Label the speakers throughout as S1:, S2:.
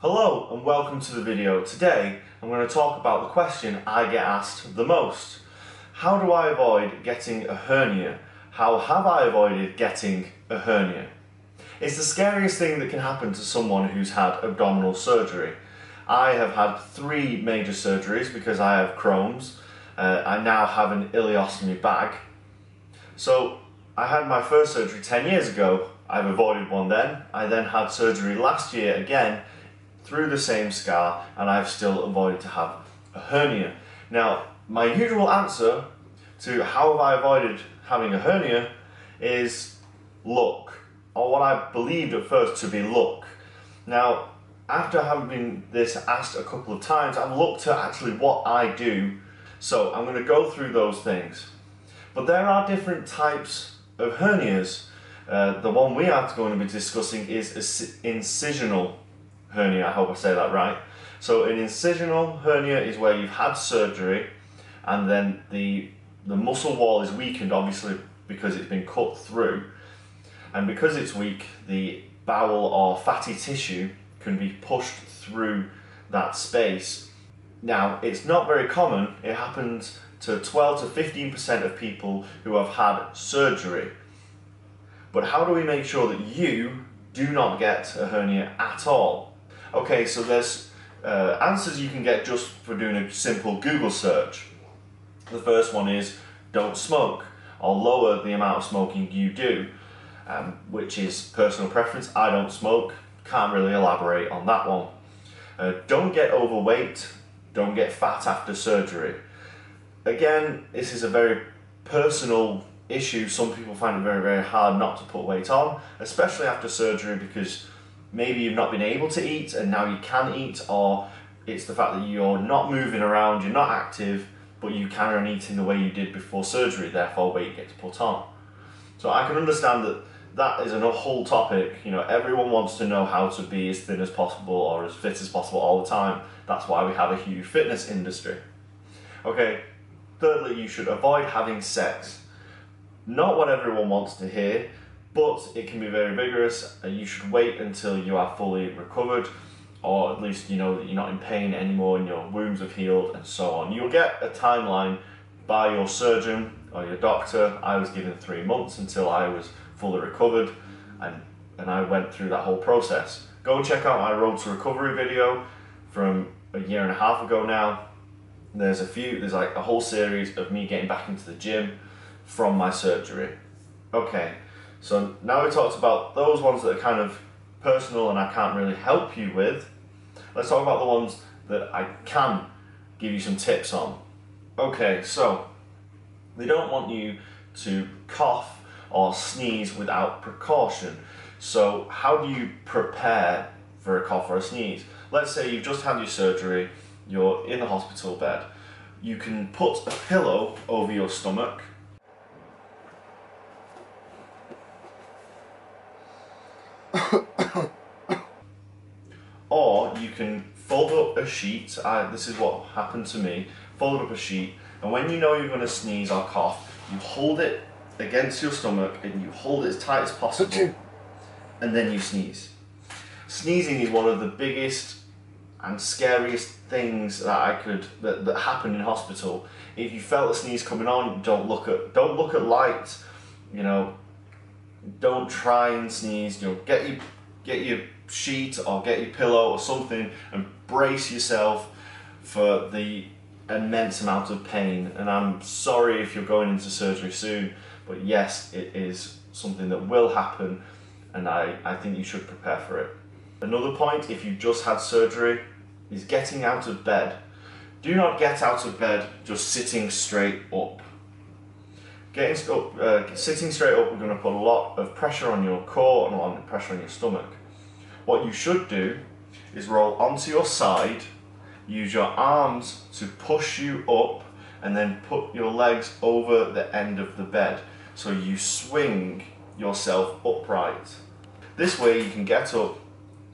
S1: Hello and welcome to the video. Today I'm going to talk about the question I get asked the most. How do I avoid getting a hernia? How have I avoided getting a hernia? It's the scariest thing that can happen to someone who's had abdominal surgery. I have had 3 major surgeries because I have Crohn's. I now have an ileostomy bag. So I had my first surgery 10 years ago. I've avoided one then. I then had surgery last year again through the same scar, and I've still avoided to have a hernia. Now, my usual answer to how have I avoided having a hernia is luck, or what I believed at first to be luck. Now, after having this asked a couple of times, I've looked at actually what I do, so I'm going to go through those things. But there are different types of hernias. The one we are going to be discussing is incisional hernia. I hope I say that right. So an incisional hernia is where you've had surgery and then the muscle wall is weakened, obviously because it's been cut through, and because it's weak, the bowel or fatty tissue can be pushed through that space. Now, it's not very common. It happens to 12 to 15% of people who have had surgery. But how do we make sure that you do not get a hernia at all? Okay, so there's answers you can get just for doing a simple Google search. The first one is don't smoke, or lower the amount of smoking you do, which is personal preference. I don't smoke, can't really elaborate on that one. Don't get overweight, don't get fat after surgery. Again, this is a very personal issue. Some people find it very, very hard not to put weight on, especially after surgery, because maybe you've not been able to eat and now you can eat, or it's the fact that you're not moving around, you're not active, but you carry on eating the way you did before surgery, therefore weight gets put on. So I can understand that that is a whole topic. You know, everyone wants to know how to be as thin as possible or as fit as possible all the time. That's why we have a huge fitness industry. Okay, thirdly, you should avoid having sex. Not what everyone wants to hear, but it can be very vigorous, and you should wait until you are fully recovered, or at least you know that you're not in pain anymore and your wounds have healed and so on. You'll get a timeline by your surgeon or your doctor. I was given 3 months until I was fully recovered, and I went through that whole process. Go check out my Road to Recovery video from a year and a half ago now. There's like a whole series of me getting back into the gym from my surgery. Okay, so now we talked about those ones that are kind of personal and I can't really help you with. Let's talk about the ones that I can give you some tips on. Okay, so they don't want you to cough or sneeze without precaution. So how do you prepare for a cough or a sneeze? Let's say you've just had your surgery, you're in the hospital bed. You can put a pillow over your stomach, or you can fold up a sheet. This is what happened to me. Fold up a sheet, and when you know you're going to sneeze or cough, you hold it against your stomach and you hold it as tight as possible, and then you sneeze. Sneezing is one of the biggest and scariest things that happened in hospital. If you felt a sneeze coming on, don't look at light. You know, don't try and sneeze. You know, get your sheet or get your pillow or something and brace yourself for the immense amount of pain. And I'm sorry if you're going into surgery soon, but yes, it is something that will happen, and I think you should prepare for it. Another point, if you've just had surgery, is getting out of bed. Do not get out of bed just sitting straight up. Sitting straight up, we're going to put a lot of pressure on your core and a lot of pressure on your stomach. What you should do is roll onto your side, use your arms to push you up, and then put your legs over the end of the bed. So you swing yourself upright. This way you can get up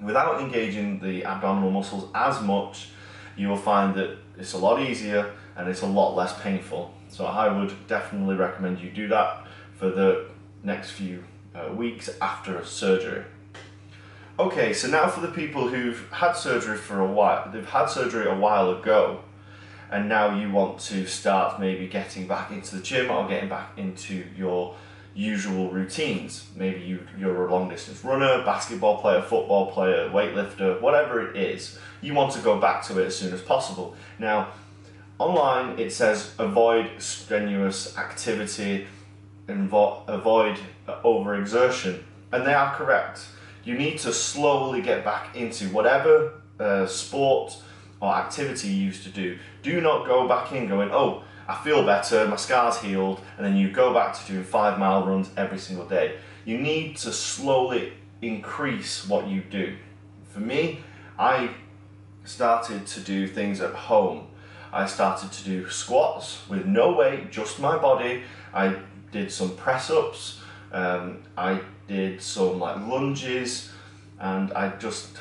S1: without engaging the abdominal muscles as much. You will find that it's a lot easier and it's a lot less painful. So I would definitely recommend you do that for the next few weeks after surgery. Okay, so now for the people who've had surgery for a while, they've had surgery a while ago, and now you want to start maybe getting back into the gym or getting back into your usual routines. Maybe you're a long distance runner, basketball player, football player, weightlifter, whatever it is, you want to go back to it as soon as possible. Now, online it says avoid strenuous activity, avoid overexertion, and they are correct. You need to slowly get back into whatever sport or activity you used to do. Do not go back in going, oh, I feel better, my scar's healed, and then you go back to doing 5-mile runs every single day. You need to slowly increase what you do. For me, I started to do things at home. I started to do squats with no weight, just my body. I did some press-ups, I did some lunges, and I just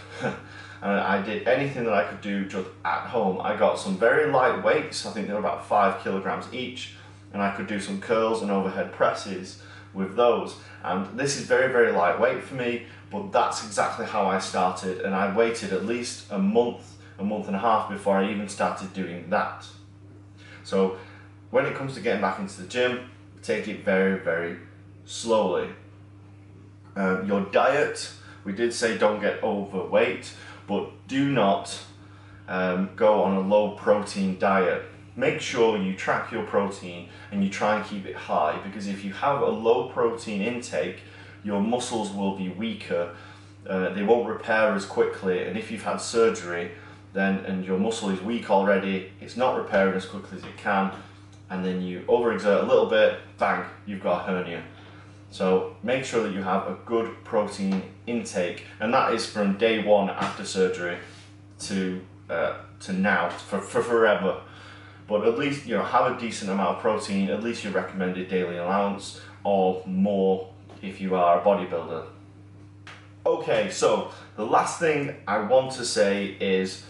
S1: I did anything that I could do just at home. I got some very light weights, I think they were about 5 kilograms each, and I could do some curls and overhead presses with those. And this is very, very lightweight for me, but that's exactly how I started, and I waited at least a month and a half before I even started doing that. So when it comes to getting back into the gym, take it very, very slowly. Your diet, we did say don't get overweight, but do not go on a low protein diet. Make sure you track your protein and you try and keep it high, because if you have a low protein intake, your muscles will be weaker, they won't repair as quickly, and if you've had surgery and your muscle is weak already, it's not repairing as quickly as it can, and then you overexert a little bit, bang, you've got a hernia. So make sure that you have a good protein intake, and that is from day one after surgery to now, for forever. But at least, have a decent amount of protein, at least your recommended daily allowance, or more if you are a bodybuilder. Okay, so the last thing I want to say is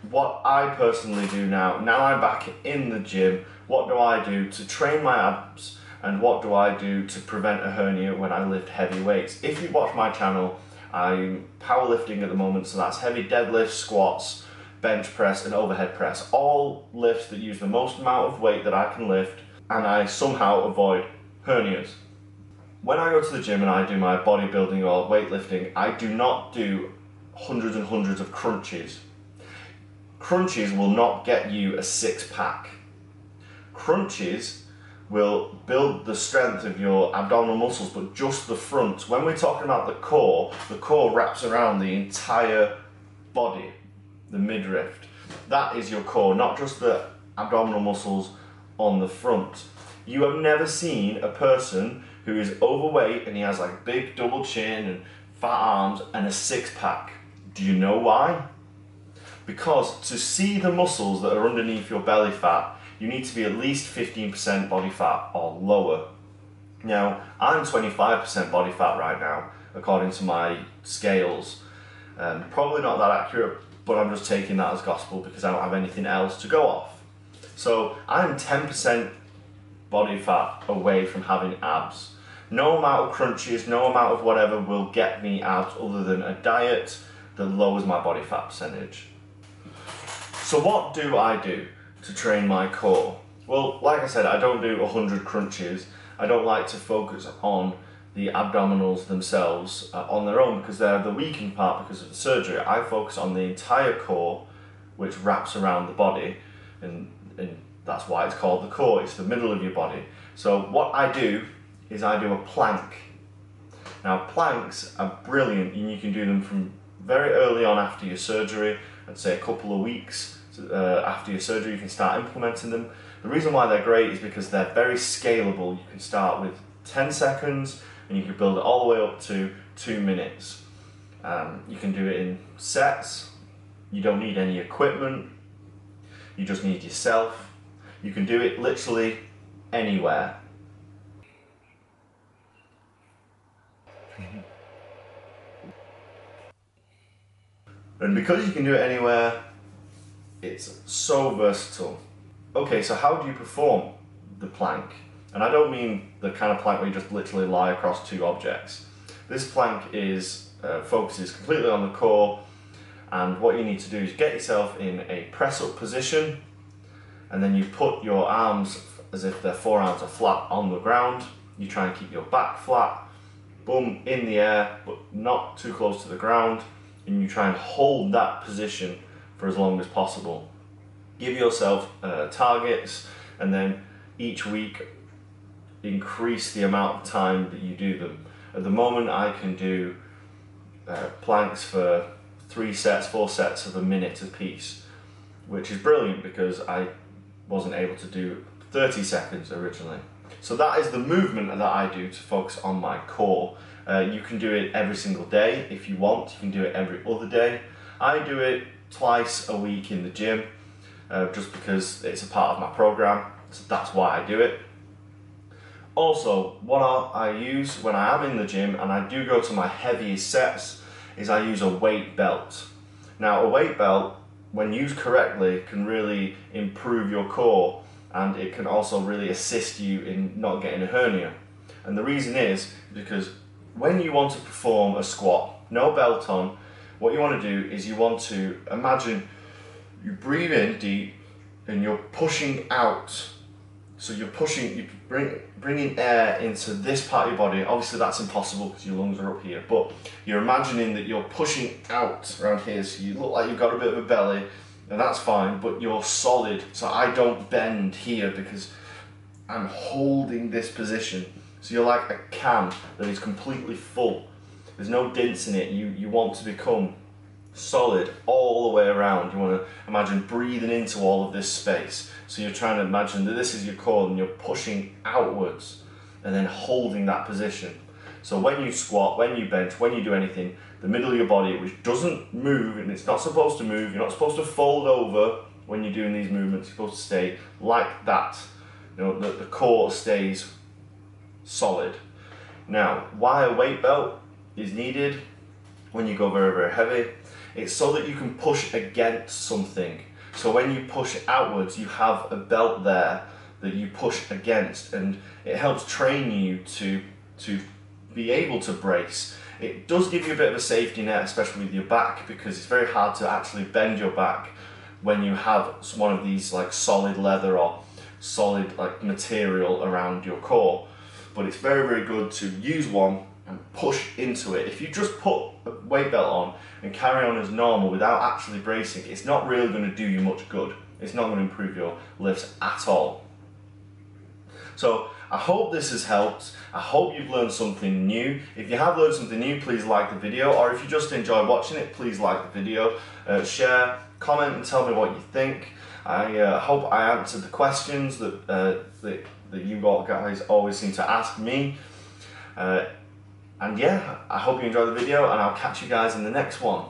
S1: what I personally do now. Now I'm back in the gym, what do I do to train my abs, and what do I do to prevent a hernia when I lift heavy weights? If you watch my channel, I'm powerlifting at the moment, so that's heavy deadlifts, squats, bench press and overhead press. All lifts that use the most amount of weight that I can lift, and I somehow avoid hernias. When I go to the gym and I do my bodybuilding or weightlifting, I do not do hundreds and hundreds of crunches. Crunches will not get you a six-pack. Crunches will build the strength of your abdominal muscles, but just the front. When we're talking about the core wraps around the entire body, the midriff. That is your core, not just the abdominal muscles on the front. You have never seen a person who is overweight and he has like big double chin and fat arms and a six-pack. Do you know why? Because to see the muscles that are underneath your belly fat, you need to be at least 15% body fat or lower. Now, I'm 25% body fat right now, according to my scales. Probably not that accurate, but I'm just taking that as gospel because I don't have anything else to go off. So I'm 10% body fat away from having abs. No amount of crunches, no amount of whatever will get me abs other than a diet that lowers my body fat percentage. So what do I do to train my core? Well, like I said, I don't do 100 crunches. I don't like to focus on the abdominals themselves on their own because they're the weakening part because of the surgery. I focus on the entire core, which wraps around the body, and that's why it's called the core. It's the middle of your body. So what I do is I do a plank. Now planks are brilliant, and you can do them from very early on after your surgery. I'd say a couple of weeks after your surgery you can start implementing them. The reason why they're great is because they're very scalable. You can start with 10 seconds and you can build it all the way up to 2 minutes. You can do it in sets. You don't need any equipment. You just need yourself. You can do it literally anywhere. And because you can do it anywhere, it's so versatile. Okay, so how do you perform the plank? And I don't mean the kind of plank where you just literally lie across two objects. This plank is focuses completely on the core, and what you need to do is get yourself in a press up position, and then you put your arms as if their forearms are flat on the ground. You try and keep your back flat, boom, in the air, but not too close to the ground, and you try and hold that position for as long as possible. Give yourself targets, and then each week increase the amount of time that you do them. At the moment I can do planks for 3 sets, 4 sets of a minute apiece, which is brilliant because I wasn't able to do 30 seconds originally. So that is the movement that I do to focus on my core. You can do it every single day if you want. You can do it every other day. I do it twice a week in the gym, just because it's a part of my program, so that's why I do it. Also, what I use when I am in the gym and I do go to my heaviest sets is I use a weight belt. Now, a weight belt, when used correctly, can really improve your core, and it can also really assist you in not getting a hernia. And the reason is because when you want to perform a squat, no belt on, what you want to do is you want to imagine you breathe in deep and you're pushing out. So you're bringing air into this part of your body. Obviously that's impossible because your lungs are up here, but you're imagining that you're pushing out around here, so you look like you've got a bit of a belly, and that's fine, but you're solid. So I don't bend here because I'm holding this position. So you're like a can that is completely full. There's no dents in it. You want to become solid all the way around. You want to imagine breathing into all of this space. So you're trying to imagine that this is your core and you're pushing outwards and then holding that position. So when you squat, when you bench, when you do anything, the middle of your body, which doesn't move and it's not supposed to move, you're not supposed to fold over when you're doing these movements, you're supposed to stay like that. You know, the core stays solid. Now, why a weight belt is needed when you go very, very heavy, it's so that you can push against something. So when you push outwards, you have a belt there that you push against, and it helps train you to be able to brace. It does give you a bit of a safety net, especially with your back, because it's very hard to actually bend your back when you have one of these like solid leather or solid like material around your core. But it's very, very good to use one and push into it. If you just put a weight belt on and carry on as normal without actually bracing, it's not really going to do you much good. It's not going to improve your lifts at all. So I hope this has helped. I hope you've learned something new. If you have learned something new, please like the video, or if you just enjoy watching it, please like the video, share, comment and tell me what you think. I hope I answered the questions that you guys always seem to ask me. And yeah, I hope you enjoyed the video, and I'll catch you guys in the next one.